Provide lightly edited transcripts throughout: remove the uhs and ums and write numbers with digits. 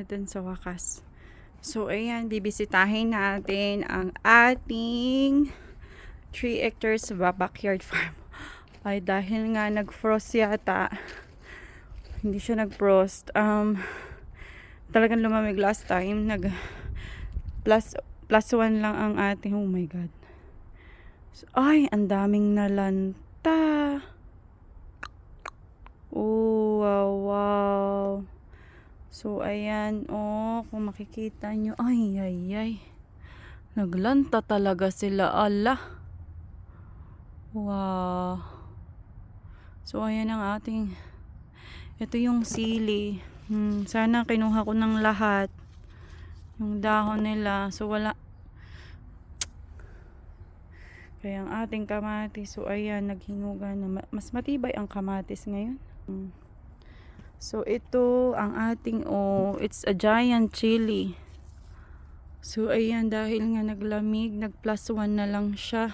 natin sa wakas. So, ayan, bibisitahin natin ang ating 3 hectares backyard farm. Ay, dahil nga nag-frost yata, hindi siya nag-frost. Talagang lumamig last time. Plus 1 lang ang ating, oh my god. So, ay, ang daming nalanta. Oh, wow, wow. So, ayan, oh, kung makikita nyo, ay. Naglanta talaga sila, ala. Wow. So, ayan ang ating, ito yung sili. Sana kinuha ko ng lahat. Yung dahon nila. So, wala. Kaya ang ating kamatis, so, ayan, naghinuga na. Mas matibay ang kamatis ngayon. So, ito ang ating, oh, it's a giant chili. So, ayan, dahil nga naglamig, nag plus 1 na lang siya.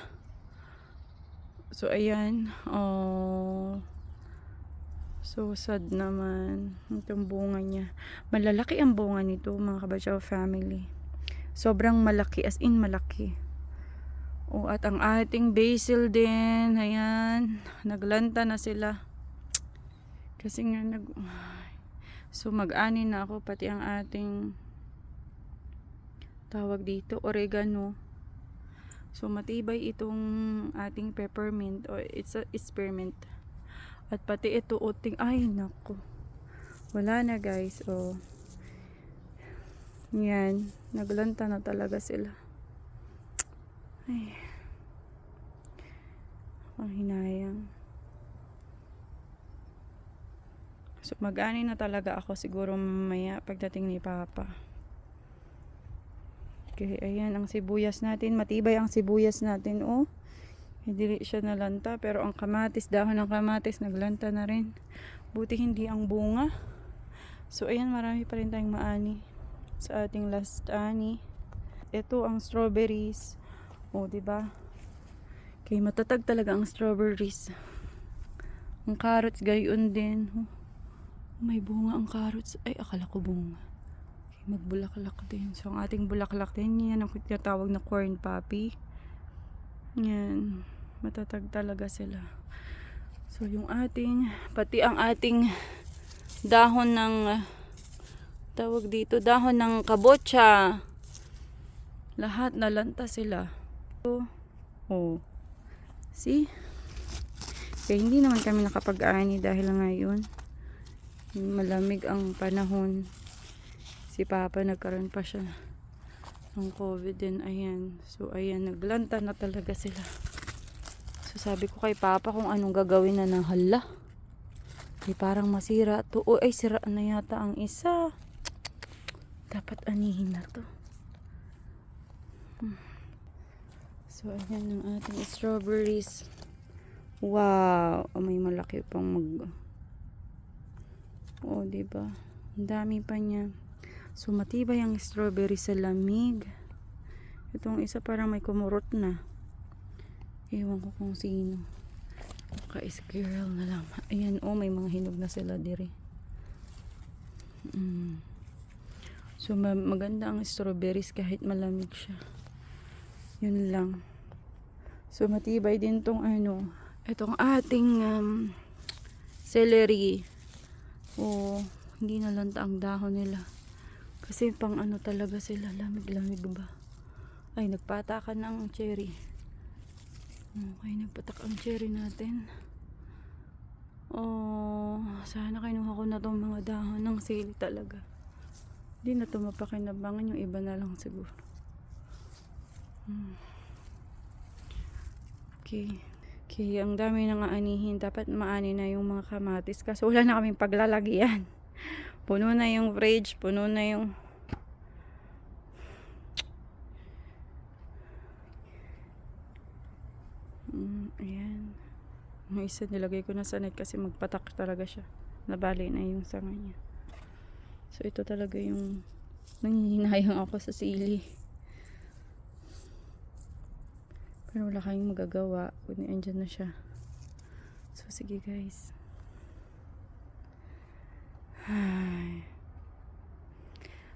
So, ayan, oh, so sad naman itong bunga niya. Malalaki ang bunga nito, mga Kabadyaw family. Sobrang malaki, as in malaki. Oh, at ang ating basil din, ayan, naglanta na sila. Kasi nga so mag-ani na ako, pati ang ating tawag dito, oregano. So matibay itong ating peppermint, or it's a spearmint. At pati ito uting, ay nako. Wala na guys, oh. Yan, naglanta na talaga sila. Ay. Ang hinayang. So mag-ani na talaga ako siguro mamaya pagdating ni Papa. Okay, ayan ang sibuyas natin. Matibay ang sibuyas natin, oh. Hindi siya nalanta, pero ang kamatis, dahon ng kamatis naglanta na rin. Buti hindi ang bunga. So ayan, marami pa rin tayong maani sa ating last ani. Ito ang strawberries. Oh, 'di ba? Okay, matatag talaga ang strawberries. Ang carrots gayon din. Oh, may bunga ang carrots. Ay, akala ko bunga. Okay, magbulaklak din. So ang ating bulaklak din, yan ang tinatawag na corn poppy. Yan, matatag talaga sila. So yung ating, pati ang ating dahon ng tawag dito, dahon ng kabocha, lahat nalanta sila. So, oh, see? Kaya hindi naman kami nakapag-ani dahil ngayon malamig ang panahon. Si Papa nagkaroon pa siya ng COVID din, ayan. So ayan, naglanta na talaga sila. So sabi ko kay Papa kung anong gagawin na ng hala. Ay parang masira to. O ay sira na yata ang isa. Dapat anihin na to. So ayan ang ating strawberries. Wow, may malaki pang oh, diba? Ang dami pa niya. So matibay ang strawberry sa lamig. Itong isa parang may kumurot na. Ewan ko kung sino. Ka-squirrel na lang. Ayan, oh, may mga hinog na sila dire. So maganda ang strawberries kahit malamig siya. Yun lang. So matibay din tong ano, itong ating celery. Oh, hindi nalanta ang dahon nila. Kasi pang ano talaga sila, lamig-lamig ba. Ay, nagpatakan ng cherry. Okay, nagpatak ang cherry natin. Oh, sana kinuha ko na tong mga dahon ng sili talaga. Hindi na ito mapakinabangan, yung iba na lang siguro. Okay. Okay, ang dami nang aanihin. Dapat maani na yung mga kamatis kasi wala na kaming paglalagyan. Puno na yung fridge, puno na yung ayan. Yung isa nilagay ko na sa net kasi magpatak talaga siya. Nabali na yung sanga niya. So ito talaga yung nanghihinayang ako sa sili. Pero wala kayong magagawa kung andyan na siya. So sige guys. Ay.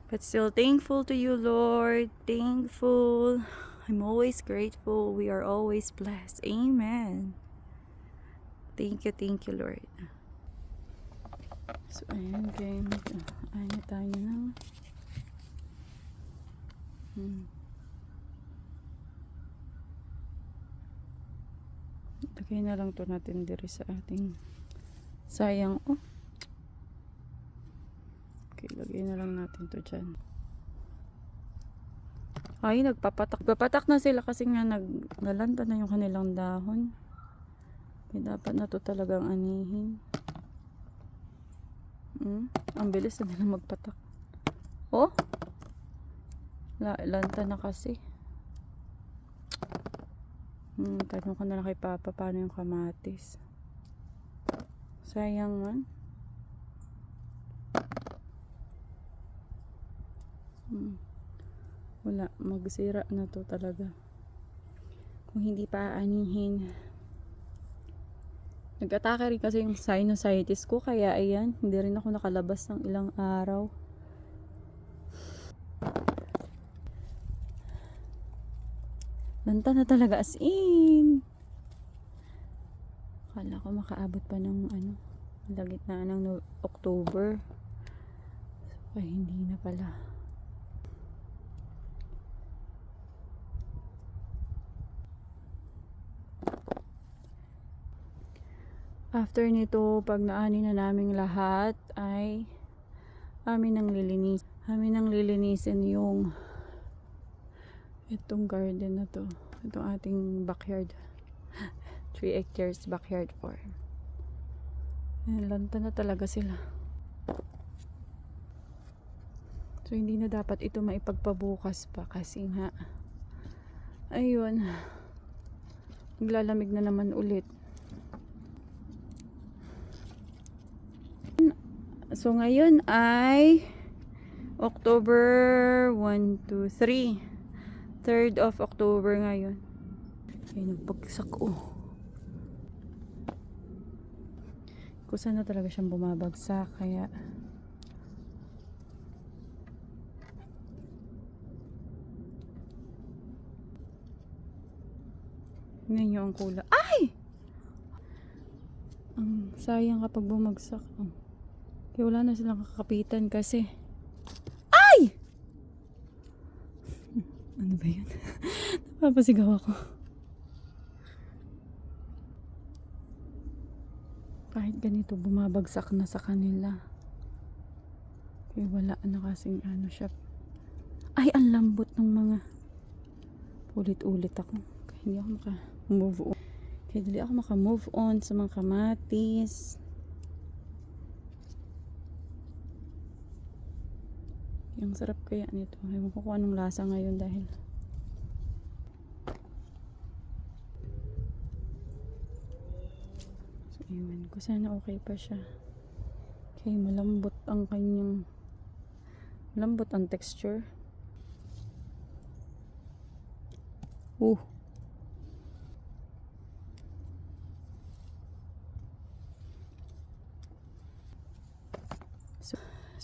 But still thankful to you, Lord. Thankful. I'm always grateful. We are always blessed. Amen. Thank you, Lord. So, ayan, okay. Ano tayo na? Lagay na lang to natin diri sa ating sayang. Oh. Okay, lagay na lang natin to dyan. Ay, nagpapatak. Nagpapatak na sila kasi nga naglalanta na yung kanilang dahon. Kaya dapat na to talagang anihin. Ang bilis na nila magpatak. Oh! Lanta na kasi. Tanong ko na lang kay Papa paano yung kamatis. Sayang man. Wala, magsira na to talaga. Kung hindi pa aanihin. Nag-atake rin kasi yung sinusitis ko, kaya ayan, hindi rin ako nakalabas ng ilang araw. Lanta na talaga as in. Akala ko makaabot pa ng lagit na ng October. So, ay, hindi na pala. After nito, pag naani na naming lahat, ay amin nang lilinisin yung itong garden na to. Itong ating backyard. 3 hectares backyard farm. Lanta na talaga sila. So, hindi na dapat ito maipagpabukas pa kasi nga ayun, maglalamig na naman ulit. So, ngayon ay October 1, 2, 3. 3rd of October ngayon. Ay, nagpagsak Kusa na talaga siyang bumabagsak. Kaya tingnan nyo ang kulay. Ay! Ang sayang kapag bumagsak. Kaya wala na silang kakapitan kasi. Ay! Ano ba yun? Napapasigaw ako. Kahit ganito, bumabagsak na sa kanila. Kaya wala na kasing siya. Ay, ang lambot ng mga. Ulit-ulit ako. Kaya hindi ako maka-move on. Kaya dali ako maka-move on sa mga kamatis. Yung sarap kaya nito. Ewan ko kung anong lasa ngayon dahil so, ewan ko. Sana okay pa siya. Okay, malambot ang texture.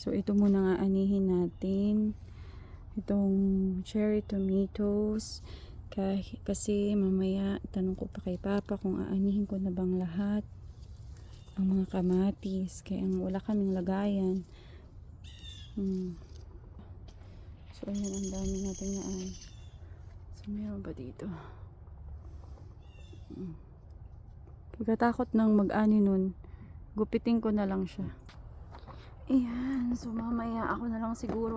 So ito muna nga anihin natin. Itong cherry tomatoes. Kasi mamaya tanong ko pa kay Papa kung aanihin ko na bang lahat ang mga kamatis. Kaya wala kaming lagayan. So ayan, ang dami natin naan. So meron ba dito? Pagkatakot ng mag-ani nun, gupitin ko na lang siya. Ayan, so mamaya ako na lang siguro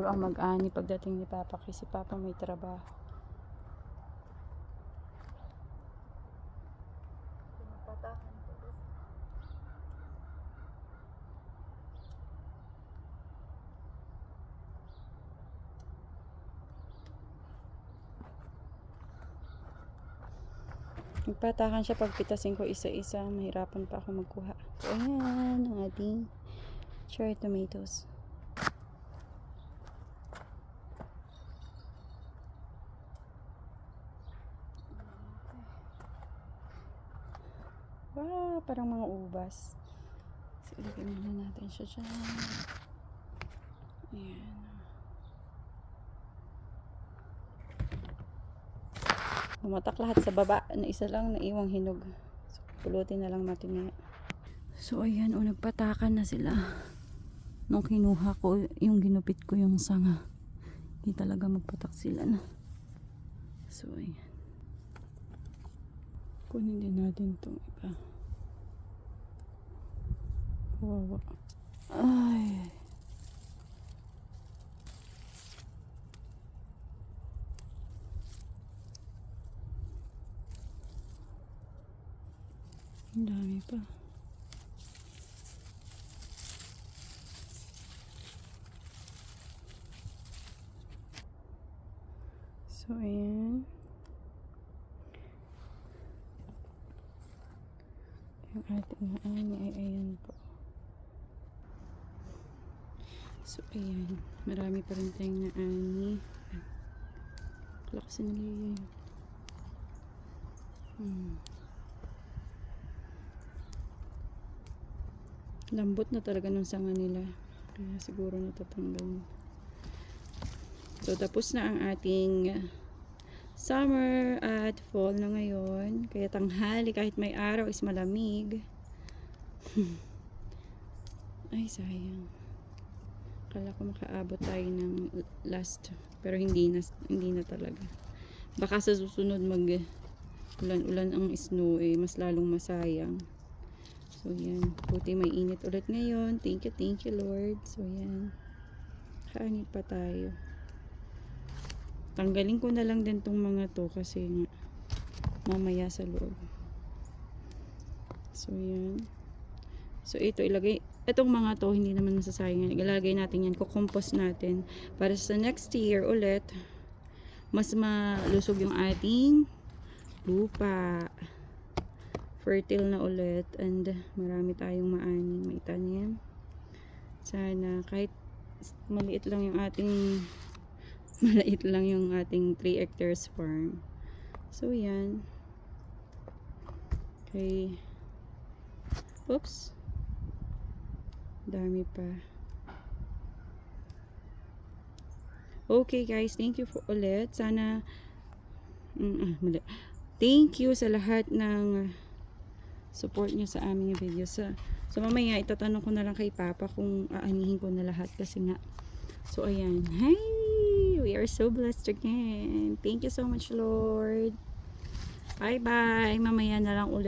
ang mag-ani pagdating ni Papa kasi si Papa may trabaho. Magpatakan siya, pagpitasin ko isa-isa, mahirapan pa ako magkuha. So ayan, ang ating cherry tomatoes. Wow, parang mga ubas. So, ilagay muna natin siya dyan. Ayan. Bumatak lahat sa baba na isa lang na iwang hinog. So, pulutin na lang natin ngayon. So, ayan, nagpatakan na sila. Nung kinuha ko, yung ginupit ko yung sanga. Hindi talaga magpatak sila na. So, ayan. Kunin din natin itong iba. Kawawa. Ay. Ang dami pa. So, ayan. Yung ating maani ay ayan po. So, ayan. Marami pa rin tayong naani. Kala ko sinali yun. Lambot na talaga nung sanga nila. Kaya siguro natatanggal. So, tapos na ang ating summer at fall na ngayon. Kaya tanghali, kahit may araw is malamig. Ay, sayang. Akala ko makaabot tayo ng last. Pero hindi na talaga. Baka sa susunod ulan-ulan ang snow mas lalong masayang. So, yan. Buti may init ulit ngayon. Thank you, Lord. So, yan. Kaanit pa tayo. Tanggalin ko na lang din tong mga to kasi nga mamaya sa loob. So, yan. So, ito ilagay. Itong mga to, hindi naman masasayang. Ilalagay natin yan. Kukompost natin. Para sa next year ulit, mas malusog yung ating lupa. Fertile na ulit. And marami tayong maani. Maitanim. Sana kahit maliit lang yung ating 3 hectares farm. So, yan. Okay. Oops. Dami pa. Okay, guys. Thank you for ulit. Sana mali. Thank you sa lahat ng support nyo sa aming video. So, mamaya itatanong ko na lang kay Papa kung aanihin ko na lahat kasi nga. So, ayan. Hey! We are so blessed again. Thank you so much, Lord. Bye-bye. Mamaya na lang ulit.